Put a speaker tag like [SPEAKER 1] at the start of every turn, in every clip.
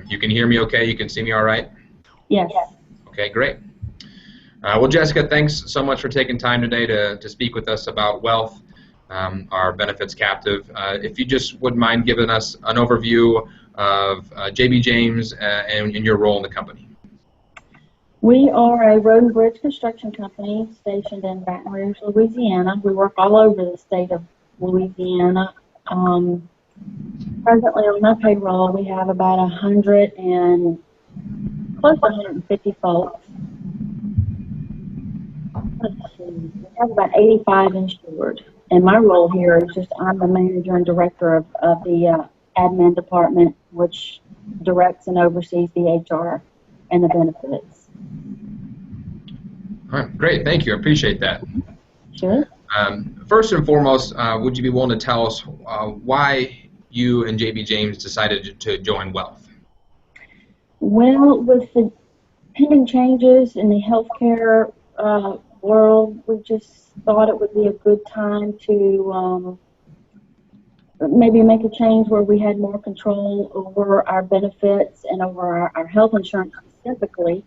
[SPEAKER 1] You can hear me okay? You can see me all right?
[SPEAKER 2] Yes.
[SPEAKER 1] Okay, great. Well, Jessica, thanks so much for taking time today to speak with us about Wealth, our benefits captive. If you just would mind giving us an overview of JB James and your role in the company.
[SPEAKER 2] We are a road and bridge construction company stationed in Baton Rouge, Louisiana. We work all over the state of Louisiana. Presently on my payroll, we have about 100 and close to 150 folks. Let's see, we have about 85 insured. And my role here is just I'm the manager and director of the admin department, which directs and oversees the HR and the benefits.
[SPEAKER 1] All right, great. Thank you. I appreciate that.
[SPEAKER 2] Sure.
[SPEAKER 1] First and foremost, would you be willing to tell us why you and JB James decided to join Wealth?
[SPEAKER 2] Well, with the pending changes in the healthcare world, we just thought it would be a good time to maybe make a change where we had more control over our benefits and over our health insurance specifically.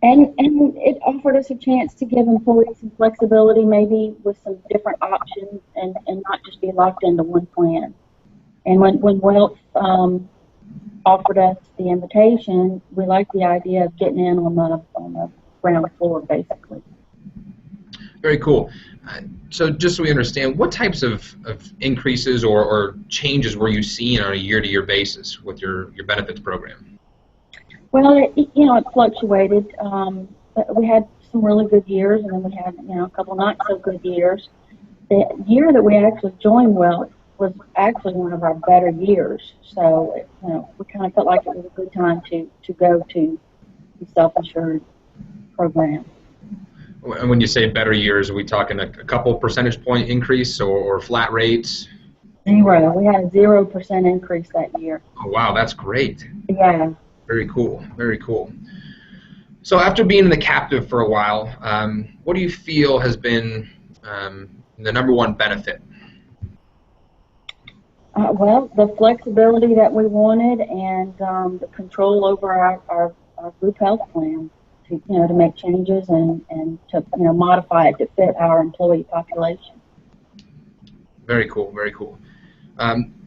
[SPEAKER 2] And it offered us a chance to give employees some flexibility, maybe with some different options, and not just be locked into one plan. And when Wealth offered us the invitation, we liked the idea of getting in on the ground floor, basically.
[SPEAKER 1] Very cool. So just so we understand, what types of increases or changes were you seeing on a year-to-year basis with your benefits program?
[SPEAKER 2] Well, it fluctuated. We had some really good years, and then we had, a couple not so good years. The year that we actually joined Wealth was actually one of our better years. So, we kind of felt like it was a good time to go to the self-insured program.
[SPEAKER 1] And when you say better years, are we talking a couple percentage point increase or flat rates?
[SPEAKER 2] Zero. We had a 0% increase that year.
[SPEAKER 1] Oh, wow, that's great.
[SPEAKER 2] Yeah.
[SPEAKER 1] Very cool. Very cool. So after being in the captive for a while, what do you feel has been the number one benefit?
[SPEAKER 2] Well, the flexibility that we wanted and the control over our group health plan to make changes and to modify it to fit our employee population.
[SPEAKER 1] Very cool. Very cool.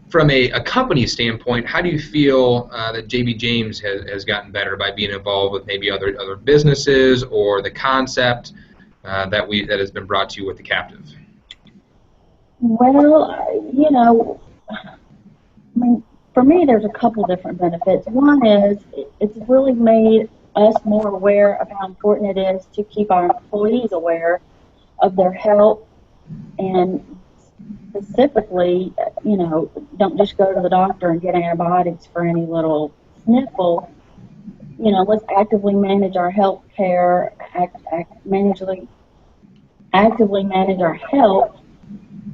[SPEAKER 1] From a company standpoint, how do you feel that JB James has gotten better by being involved with maybe other businesses or the concept that has been brought to you with the captive?
[SPEAKER 2] Well, for me, there's a couple different benefits. One is it's really made us more aware of how important it is to keep our employees aware of their health, and specifically, don't just go to the doctor and get antibiotics for any little sniffle. Let's actively manage our health care, actively manage our health,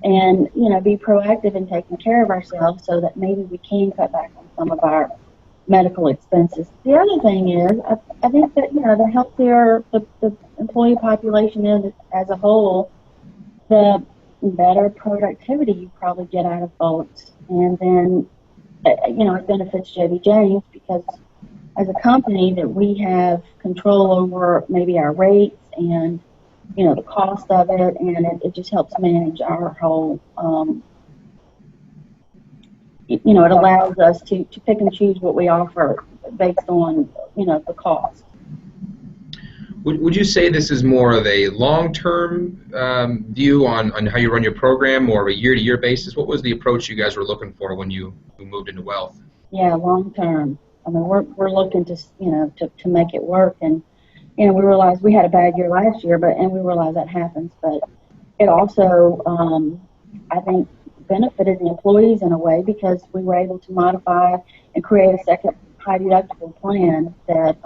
[SPEAKER 2] and be proactive in taking care of ourselves so that maybe we can cut back on some of our medical expenses. The other thing is, I think that the healthier the employee population is as a whole, the better productivity you probably get out of folks, and then it benefits JB James because as a company that we have control over maybe our rates and the cost of it, and it just helps manage our whole. It allows us to pick and choose what we offer based on the cost.
[SPEAKER 1] Would you say this is more of a long-term view on how you run your program, or a year-to-year basis? What was the approach you guys were looking for when you moved into Wealth?
[SPEAKER 2] Yeah, long-term. I mean, we're looking to make it work, and we realized we had a bad year last year, and we realize that happens. But it also, I think, benefited the employees in a way because we were able to modify and create a second high deductible plan that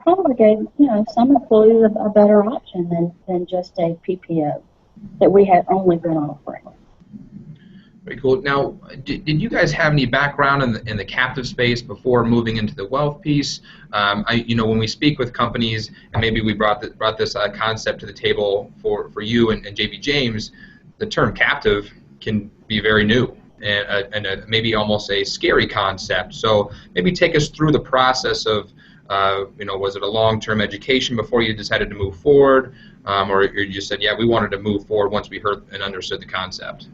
[SPEAKER 2] probably gave some employees a better option than just a PPO that we had only been offering.
[SPEAKER 1] Very cool. Now, did you guys have any background in the captive space before moving into the Wealth piece? When we speak with companies, and maybe we brought this concept to the table for you and JB James, the term captive can be very new. and maybe almost a scary concept. So maybe take us through the process of, was it a long-term education before you decided to move forward, or you just said, yeah, we wanted to move forward once we heard and understood the concept?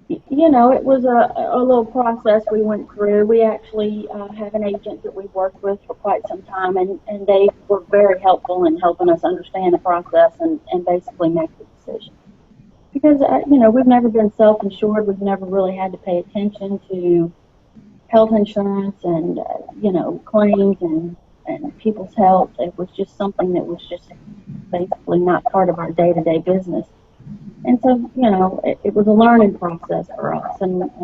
[SPEAKER 2] It was a little process we went through. We actually have an agent that we've worked with for quite some time, and they were very helpful in helping us understand the process and basically make the decision. Because, we've never been self-insured. We've never really had to pay attention to health insurance and, claims and people's health. It was just something that was just basically not part of our day-to-day business. And so, it was a learning process for us, and I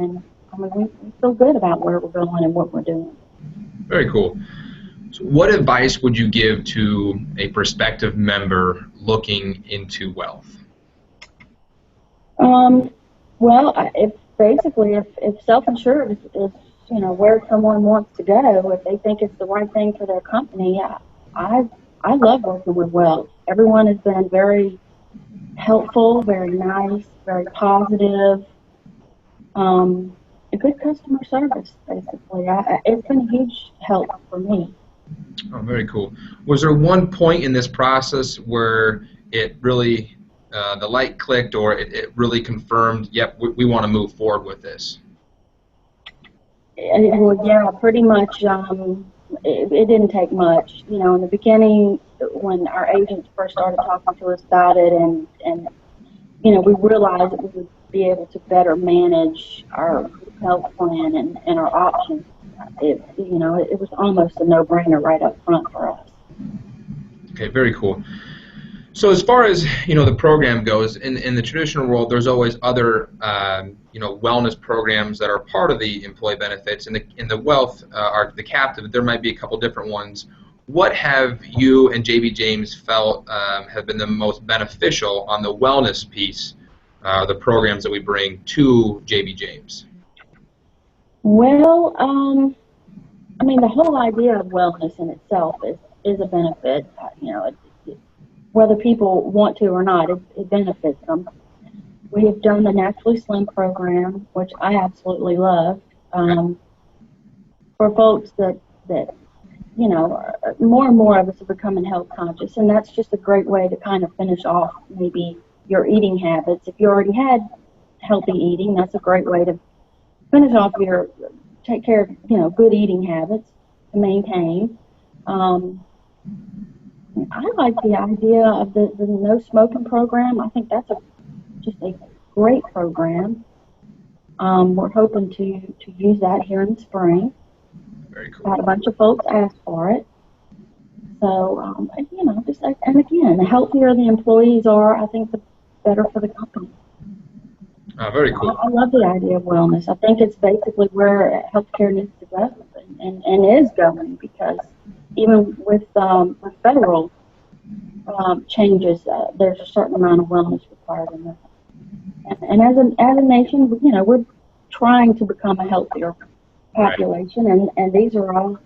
[SPEAKER 2] mean, we feel good about where we're going and what we're doing.
[SPEAKER 1] Very cool. So what advice would you give to a prospective member looking into wealth?
[SPEAKER 2] Well, if self-insured is where someone wants to go, if they think it's the right thing for their company, I love working with wealth. Everyone has been very helpful, very nice, very positive, a good customer service, basically. It's been a huge help for me.
[SPEAKER 1] Oh, very cool. Was there one point in this process where it really, the light clicked, or it really confirmed, yep, we want to move forward with this?
[SPEAKER 2] Well, yeah, pretty much. It didn't take much. In the beginning, when our agents first started talking to us about it, and we realized that we would be able to better manage our health plan and our options. It was almost a no-brainer right up front for us.
[SPEAKER 1] Okay, very cool. So as far as the program goes, in the traditional world, there's always other wellness programs that are part of the employee benefits. In the wealth or the captive, there might be a couple different ones. What have you and JB James felt have been the most beneficial on the wellness piece, the programs that we bring to JB James?
[SPEAKER 2] Well, I mean, the whole idea of wellness in itself is a benefit. Whether people want to or not, it benefits them. We have done the Naturally Slim program, which I absolutely love, for folks that more and more of us are becoming health conscious, and that's just a great way to kind of finish off maybe your eating habits. If you already had healthy eating, that's a great way to finish off take care of, good eating habits to maintain. I like the idea of the no smoking program. I think that's just a great program. We're hoping to use that here in the spring.
[SPEAKER 1] Very cool.
[SPEAKER 2] Had a bunch of folks ask for it. So, and again, the healthier the employees are, I think the better for the company.
[SPEAKER 1] Very cool.
[SPEAKER 2] I love the idea of wellness. I think it's basically where healthcare needs to go and is going, because even with federal changes, there's a certain amount of wellness required in that. And as a nation, we're trying to become a healthier population, right. and these are all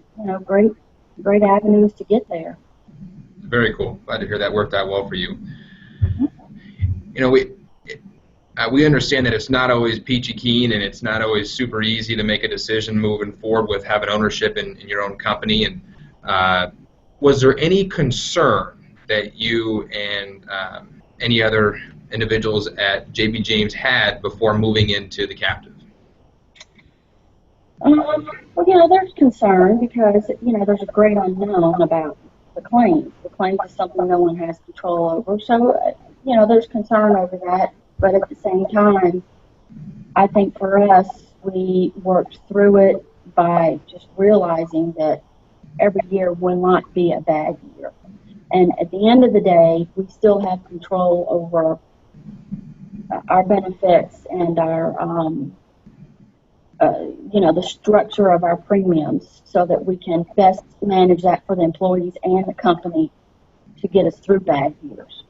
[SPEAKER 2] great avenues to get there.
[SPEAKER 1] Very cool. Glad to hear that worked out well for you. Mm-hmm. We understand that it's not always peachy keen, and it's not always super easy to make a decision moving forward with having ownership in your own company. And was there any concern that you and any other individuals at JB James had before moving into the captive?
[SPEAKER 2] Well, there's concern because, there's a great unknown about the claims. The claims is something no one has control over. So, there's concern over that. But at the same time, I think for us, we worked through it by just realizing that every year will not be a bad year. And at the end of the day, we still have control over our benefits and our, the structure of our premiums, so that we can best manage that for the employees and the company to get us through bad years.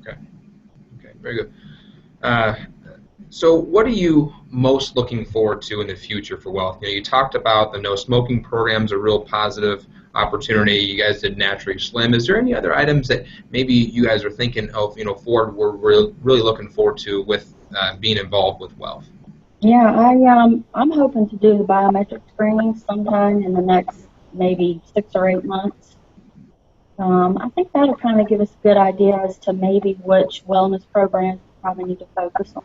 [SPEAKER 1] Okay, very good. So what are you most looking forward to in the future for wealth? You talked about the no smoking programs are real positive. opportunity. You guys did Naturally Slim. Is there any other items that maybe you guys are thinking of, forward, we're really looking forward to with being involved with Wealth?
[SPEAKER 2] Yeah, I'm hoping to do the biometric screening sometime in the next maybe 6 or 8 months. I think that'll kind of give us a good idea as to maybe which wellness programs we probably need to focus on.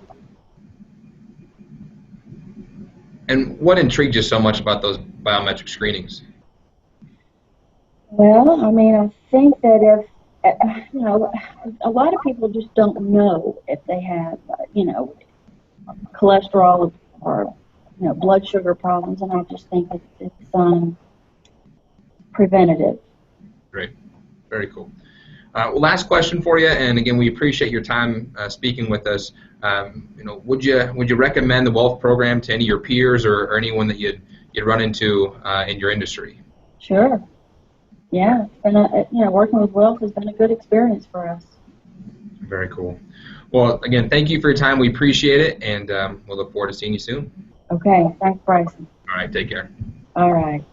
[SPEAKER 1] And what intrigued you so much about those biometric screenings?
[SPEAKER 2] Well, I mean, I think that if, a lot of people just don't know if they have, cholesterol or, blood sugar problems, and I just think it's preventative.
[SPEAKER 1] Great. Very cool. Well, last question for you, and again, we appreciate your time speaking with us. Would you recommend the Wealth program to any of your peers or anyone that you'd run into in your industry?
[SPEAKER 2] Sure. Yeah, and working with Wealth has been a good experience for us.
[SPEAKER 1] Very cool. Well, again, thank you for your time. We appreciate it, and we'll look forward to seeing you soon.
[SPEAKER 2] Okay. Thanks, Bryson.
[SPEAKER 1] All right. Take care.
[SPEAKER 2] All right.